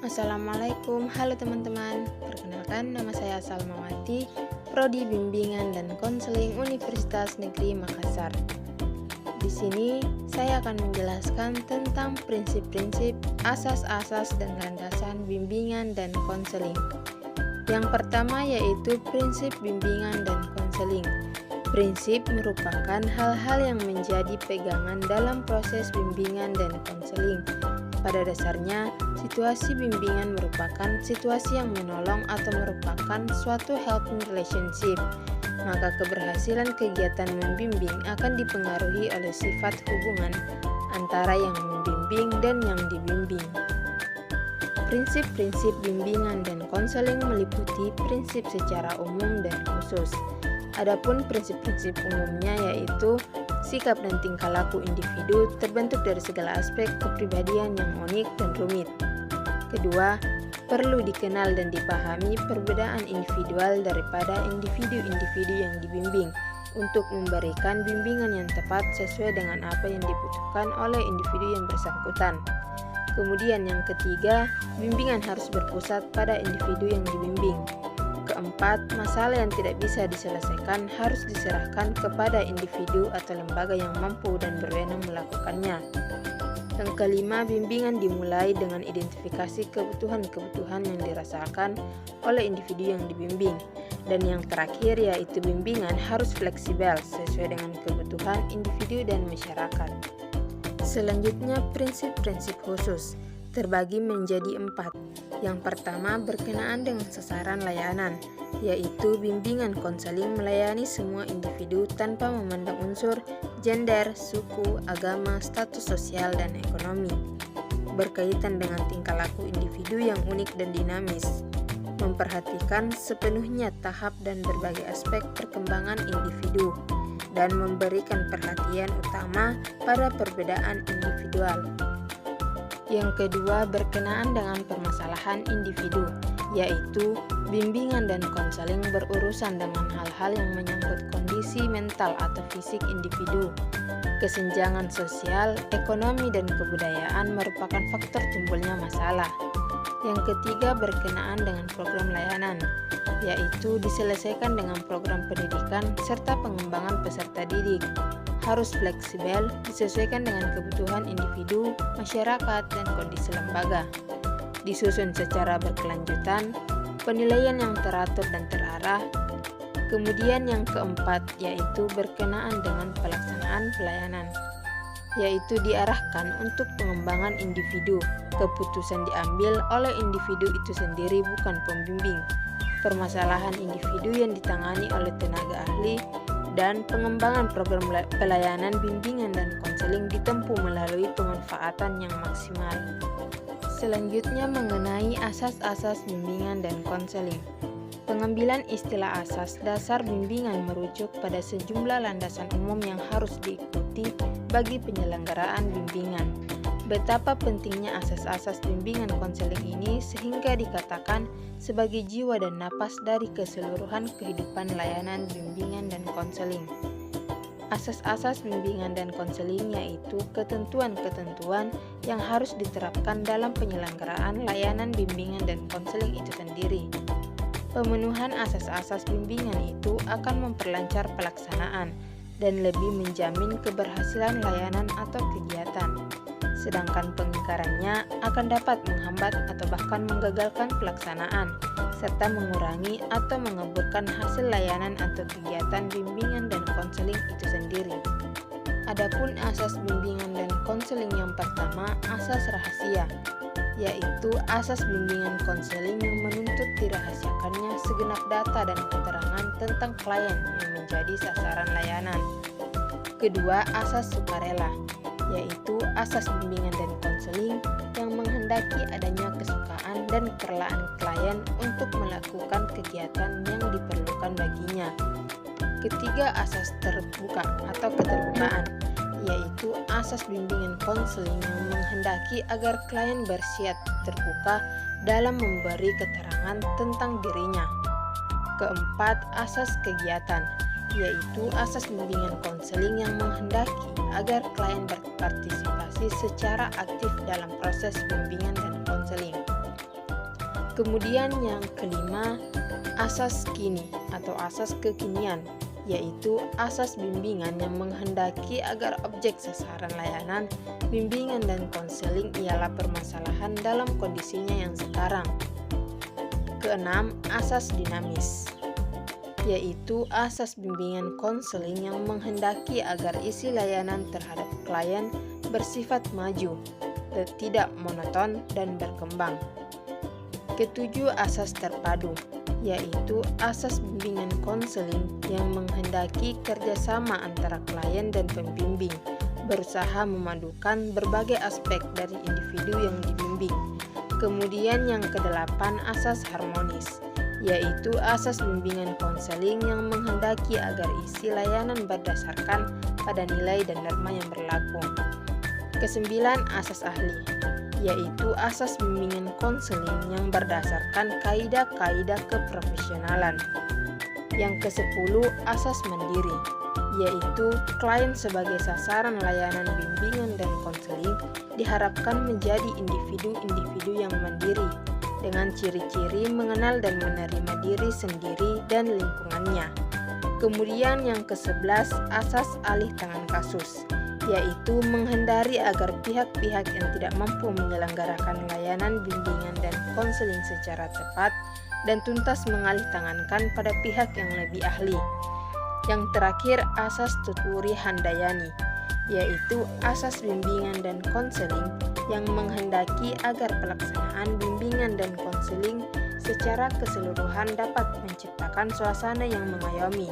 Assalamualaikum, halo teman-teman. Perkenalkan, nama saya Salmawati, Prodi Bimbingan dan Konseling Universitas Negeri Makassar. Di sini saya akan menjelaskan tentang prinsip-prinsip, asas-asas dan landasan bimbingan dan konseling. Yang pertama yaitu prinsip bimbingan dan konseling. Prinsip merupakan hal-hal yang menjadi pegangan dalam proses bimbingan dan konseling. Pada dasarnya, situasi bimbingan merupakan situasi yang menolong atau merupakan suatu helping relationship. Maka keberhasilan kegiatan membimbing akan dipengaruhi oleh sifat hubungan antara yang membimbing dan yang dibimbing. Prinsip-prinsip bimbingan dan konseling meliputi prinsip secara umum dan khusus. Adapun prinsip-prinsip umumnya yaitu sikap dan tingkah laku individu terbentuk dari segala aspek kepribadian yang unik dan rumit. Kedua, perlu dikenal dan dipahami perbedaan individual daripada individu-individu yang dibimbing untuk memberikan bimbingan yang tepat sesuai dengan apa yang dibutuhkan oleh individu yang bersangkutan. Kemudian yang ketiga, bimbingan harus berpusat pada individu yang dibimbing. Keempat, masalah yang tidak bisa diselesaikan harus diserahkan kepada individu atau lembaga yang mampu dan berwenang melakukannya. Yang kelima, bimbingan dimulai dengan identifikasi kebutuhan-kebutuhan yang dirasakan oleh individu yang dibimbing. Dan yang terakhir yaitu bimbingan harus fleksibel sesuai dengan kebutuhan individu dan masyarakat. Selanjutnya, prinsip-prinsip khusus terbagi menjadi 4. Yang pertama berkenaan dengan sasaran layanan, yaitu bimbingan konseling melayani semua individu tanpa memandang unsur gender, suku, agama, status sosial, dan ekonomi. Berkaitan dengan tingkah laku individu yang unik dan dinamis, memperhatikan sepenuhnya tahap dan berbagai aspek perkembangan individu, dan memberikan perhatian utama pada perbedaan individual. Yang kedua berkenaan dengan permasalahan individu, yaitu bimbingan dan konseling berurusan dengan hal-hal yang menyangkut kondisi mental atau fisik individu. Kesenjangan sosial, ekonomi, dan kebudayaan merupakan faktor timbulnya masalah. Yang ketiga berkenaan dengan program layanan, yaitu diselesaikan dengan program pendidikan serta pengembangan peserta didik. Harus fleksibel, disesuaikan dengan kebutuhan individu, masyarakat, dan kondisi lembaga. Disusun secara berkelanjutan, penilaian yang teratur dan terarah. Kemudian yang keempat yaitu berkenaan dengan pelaksanaan pelayanan, yaitu diarahkan untuk pengembangan individu. Keputusan diambil oleh individu itu sendiri, bukan pembimbing. Permasalahan individu yang ditangani oleh tenaga ahli, dan pengembangan program pelayanan bimbingan dan konseling ditempuh melalui pemanfaatan yang maksimal. Selanjutnya mengenai asas-asas bimbingan dan konseling. Pengambilan istilah asas dasar bimbingan merujuk pada sejumlah landasan umum yang harus diikuti bagi penyelenggaraan bimbingan. Betapa pentingnya asas-asas bimbingan konseling ini sehingga dikatakan sebagai jiwa dan napas dari keseluruhan kehidupan layanan bimbingan dan konseling. Asas-asas bimbingan dan konseling yaitu ketentuan-ketentuan yang harus diterapkan dalam penyelenggaraan layanan bimbingan dan konseling itu sendiri. Pemenuhan asas-asas bimbingan itu akan memperlancar pelaksanaan dan lebih menjamin keberhasilan layanan atau kegiatan. Sedangkan pengingkarannya akan dapat menghambat atau bahkan menggagalkan pelaksanaan, serta mengurangi atau mengaburkan hasil layanan atau kegiatan bimbingan dan konseling itu sendiri. Adapun asas bimbingan dan konseling yang pertama, asas rahasia, yaitu asas bimbingan konseling yang menuntut dirahasiakannya segenap data dan keterangan tentang klien yang menjadi sasaran layanan. Kedua, asas sukarela, yaitu asas bimbingan dan konseling yang menghendaki adanya kesukaan dan kerelaan klien untuk melakukan kegiatan yang diperlukan baginya. Ketiga, asas terbuka atau keterbukaan, yaitu asas bimbingan konseling yang menghendaki agar klien bersiap terbuka dalam memberi keterangan tentang dirinya. Keempat, asas kegiatan, yaitu asas bimbingan konseling yang menghendaki agar klien berpartisipasi secara aktif dalam proses bimbingan dan konseling. Kemudian yang kelima, asas kini atau asas kekinian, yaitu asas bimbingan yang menghendaki agar objek sasaran layanan, bimbingan dan konseling ialah permasalahan dalam kondisinya yang sekarang. Keenam, asas dinamis, yaitu asas bimbingan konseling yang menghendaki agar isi layanan terhadap klien bersifat maju, tidak monoton dan berkembang. Ketujuh, asas terpadu, yaitu asas bimbingan konseling yang menghendaki kerjasama antara klien dan pembimbing, berusaha memadukan berbagai aspek dari individu yang dibimbing. Kemudian yang kedelapan, asas harmonis, yaitu asas bimbingan konseling yang menghendaki agar isi layanan berdasarkan pada nilai dan norma yang berlaku. Kesembilan, asas ahli, yaitu asas bimbingan konseling yang berdasarkan kaidah-kaidah keprofesionalan. Yang ke-10, asas mandiri, yaitu klien sebagai sasaran layanan bimbingan dan konseling diharapkan menjadi individu-individu yang mandiri, dengan ciri-ciri mengenal dan menerima diri sendiri dan lingkungannya. Kemudian yang ke-11, asas alih tangan kasus, yaitu menghendari agar pihak-pihak yang tidak mampu menyelenggarakan layanan bimbingan dan konseling secara tepat dan tuntas mengalih tangankan pada pihak yang lebih ahli. Yang terakhir, asas tuturi handayani, yaitu asas bimbingan dan konseling yang menghendaki agar pelaksanaan bimbingan dan konseling secara keseluruhan dapat menciptakan suasana yang mengayomi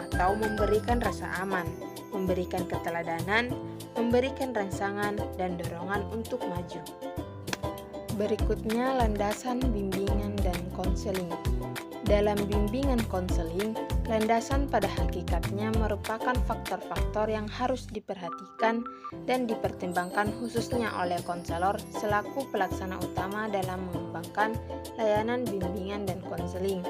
atau memberikan rasa aman, memberikan keteladanan, memberikan rangsangan, dan dorongan untuk maju. Berikutnya, landasan bimbingan dan konseling. Dalam bimbingan konseling, landasan pada hakikatnya merupakan faktor-faktor yang harus diperhatikan dan dipertimbangkan khususnya oleh konselor selaku pelaksana utama dalam mengembangkan layanan bimbingan dan konseling.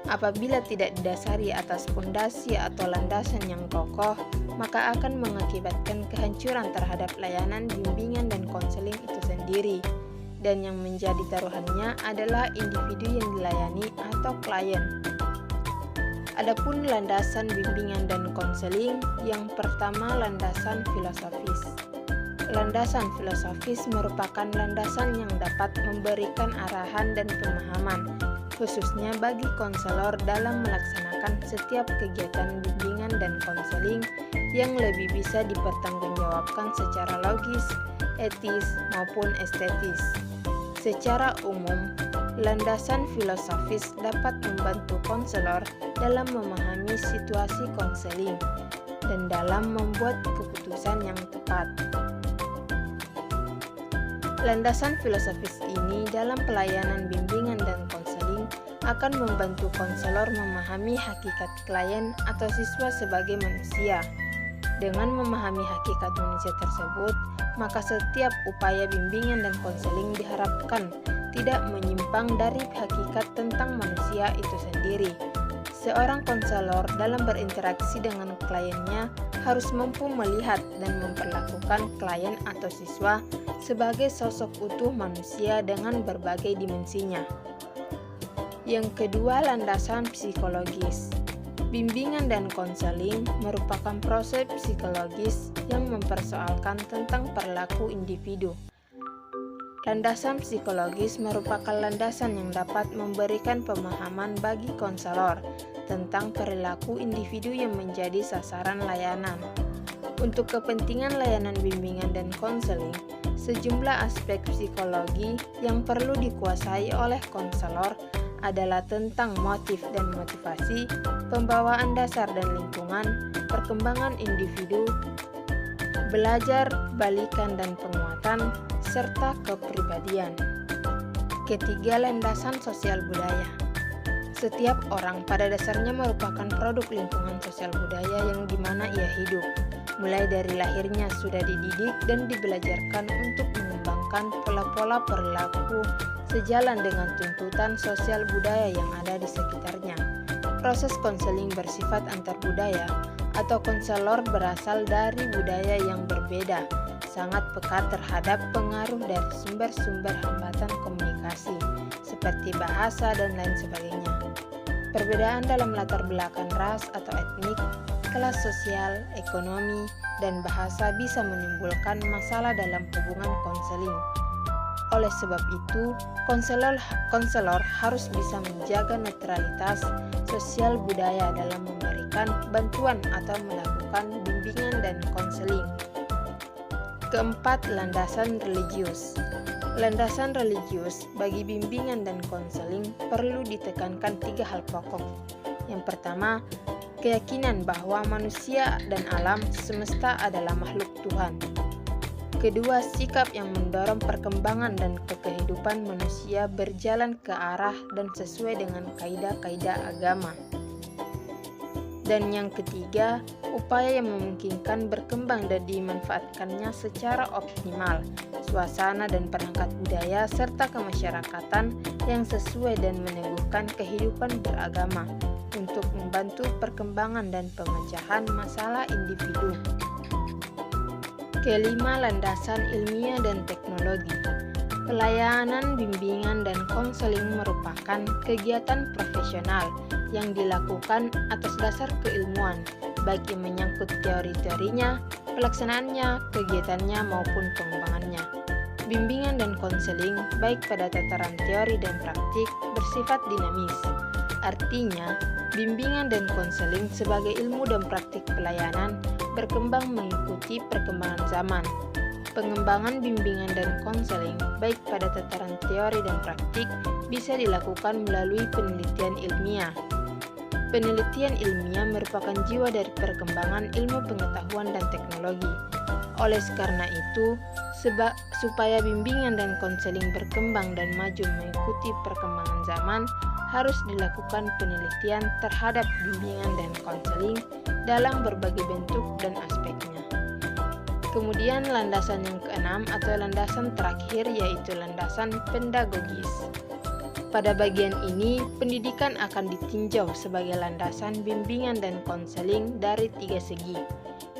Apabila tidak didasari atas fondasi atau landasan yang kokoh, maka akan mengakibatkan kehancuran terhadap layanan bimbingan dan konseling itu sendiri, dan yang menjadi taruhannya adalah individu yang dilayani atau klien. Adapun landasan bimbingan dan konseling, yang pertama landasan filosofis. Landasan filosofis merupakan landasan yang dapat memberikan arahan dan pemahaman, khususnya bagi konselor dalam melaksanakan setiap kegiatan bimbingan dan konseling yang lebih bisa dipertanggungjawabkan secara logis, etis, maupun estetis. Secara umum, landasan filosofis dapat membantu konselor dalam memahami situasi konseling dan dalam membuat keputusan yang tepat. Landasan filosofis ini dalam pelayanan bimbingan dan konseling akan membantu konselor memahami hakikat klien atau siswa sebagai manusia. Dengan memahami hakikat manusia tersebut, maka setiap upaya bimbingan dan konseling diharapkan tidak menyimpang dari hakikat tentang manusia itu sendiri. Seorang konselor dalam berinteraksi dengan kliennya harus mampu melihat dan memperlakukan klien atau siswa sebagai sosok utuh manusia dengan berbagai dimensinya. Yang kedua, landasan psikologis. Bimbingan dan konseling merupakan proses psikologis yang mempersoalkan tentang perilaku individu. Landasan psikologis merupakan landasan yang dapat memberikan pemahaman bagi konselor tentang perilaku individu yang menjadi sasaran layanan. Untuk kepentingan layanan bimbingan dan konseling, sejumlah aspek psikologi yang perlu dikuasai oleh konselor adalah tentang motif dan motivasi, pembawaan dasar dan lingkungan, perkembangan individu, belajar, balikan dan penguatan, serta kepribadian. Ketiga, landasan sosial budaya. Setiap orang pada dasarnya merupakan produk lingkungan sosial budaya yang dimana ia hidup. Mulai dari lahirnya sudah dididik dan dibelajarkan untuk mengembangkan pola-pola perilaku sejalan dengan tuntutan sosial budaya yang ada di sekitarnya. Proses konseling bersifat antar budaya atau konselor berasal dari budaya yang berbeda, sangat peka terhadap pengaruh dari sumber-sumber hambatan komunikasi, seperti seperti bahasa dan lain sebagainya. Perbedaan dalam latar belakang ras atau etnik, kelas sosial, ekonomi, dan bahasa bisa menimbulkan masalah dalam hubungan konseling. Oleh sebab itu, konselor harus bisa menjaga netralitas sosial budaya dalam memberikan bantuan atau melakukan bimbingan dan konseling. Keempat, landasan religius. Landasan religius bagi bimbingan dan konseling perlu ditekankan 3 hal pokok. Yang pertama, keyakinan bahwa manusia dan alam semesta adalah makhluk Tuhan. Kedua, sikap yang mendorong perkembangan dan kehidupan manusia berjalan ke arah dan sesuai dengan kaidah-kaidah agama. Dan yang ketiga, upaya yang memungkinkan berkembang dan dimanfaatkannya secara optimal, suasana dan perangkat budaya serta kemasyarakatan yang sesuai dan meneguhkan kehidupan beragama untuk membantu perkembangan dan pemecahan masalah individu. Kelima, landasan ilmiah dan teknologi. Pelayanan, bimbingan, dan konseling merupakan kegiatan profesional yang dilakukan atas dasar keilmuan, baik yang menyangkut teori-teorinya, pelaksanaannya, kegiatannya, maupun pengembangannya. Bimbingan dan konseling, baik pada tataran teori dan praktik, bersifat dinamis. Artinya, bimbingan dan konseling sebagai ilmu dan praktik pelayanan berkembang mengikuti perkembangan zaman. Pengembangan bimbingan dan konseling, baik pada tataran teori dan praktik, bisa dilakukan melalui penelitian ilmiah. Penelitian ilmiah merupakan jiwa dari perkembangan ilmu pengetahuan dan teknologi. Oleh karena itu, supaya bimbingan dan konseling berkembang dan maju mengikuti perkembangan zaman, harus dilakukan penelitian terhadap bimbingan dan konseling dalam berbagai bentuk dan aspeknya. Kemudian landasan yang keenam atau landasan terakhir yaitu landasan pedagogis. Pada bagian ini, pendidikan akan ditinjau sebagai landasan bimbingan dan konseling dari 3 segi,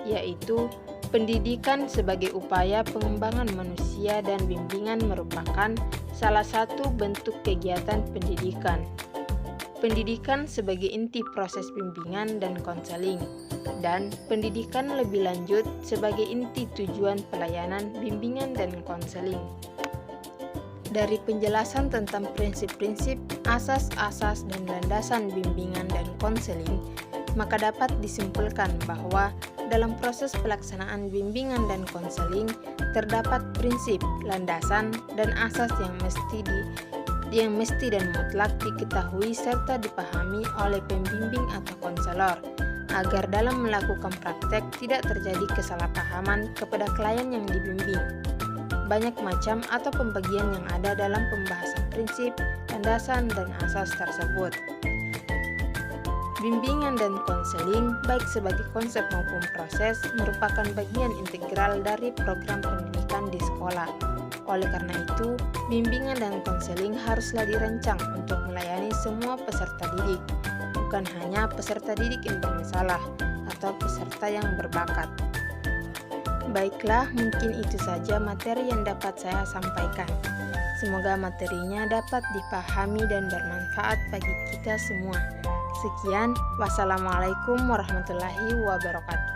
yaitu pendidikan sebagai upaya pengembangan manusia dan bimbingan merupakan salah satu bentuk kegiatan pendidikan. Pendidikan sebagai inti proses bimbingan dan konseling, dan pendidikan lebih lanjut sebagai inti tujuan pelayanan bimbingan dan konseling. Dari penjelasan tentang prinsip-prinsip, asas-asas, dan landasan bimbingan dan konseling, maka dapat disimpulkan bahwa dalam proses pelaksanaan bimbingan dan konseling terdapat prinsip, landasan, dan asas yang mesti dan mutlak diketahui serta dipahami oleh pembimbing atau konselor, agar dalam melakukan praktek tidak terjadi kesalahpahaman kepada klien yang dibimbing. Banyak macam atau pembagian yang ada dalam pembahasan prinsip, landasan, dan asas tersebut. Bimbingan dan konseling, baik sebagai konsep maupun proses, merupakan bagian integral dari program pendidikan di sekolah. Oleh karena itu, bimbingan dan konseling haruslah dirancang untuk melayani semua peserta didik, bukan hanya peserta didik yang bermasalah atau peserta yang berbakat. Baiklah, mungkin itu saja materi yang dapat saya sampaikan. Semoga materinya dapat dipahami dan bermanfaat bagi kita semua. Sekian, wassalamualaikum warahmatullahi wabarakatuh.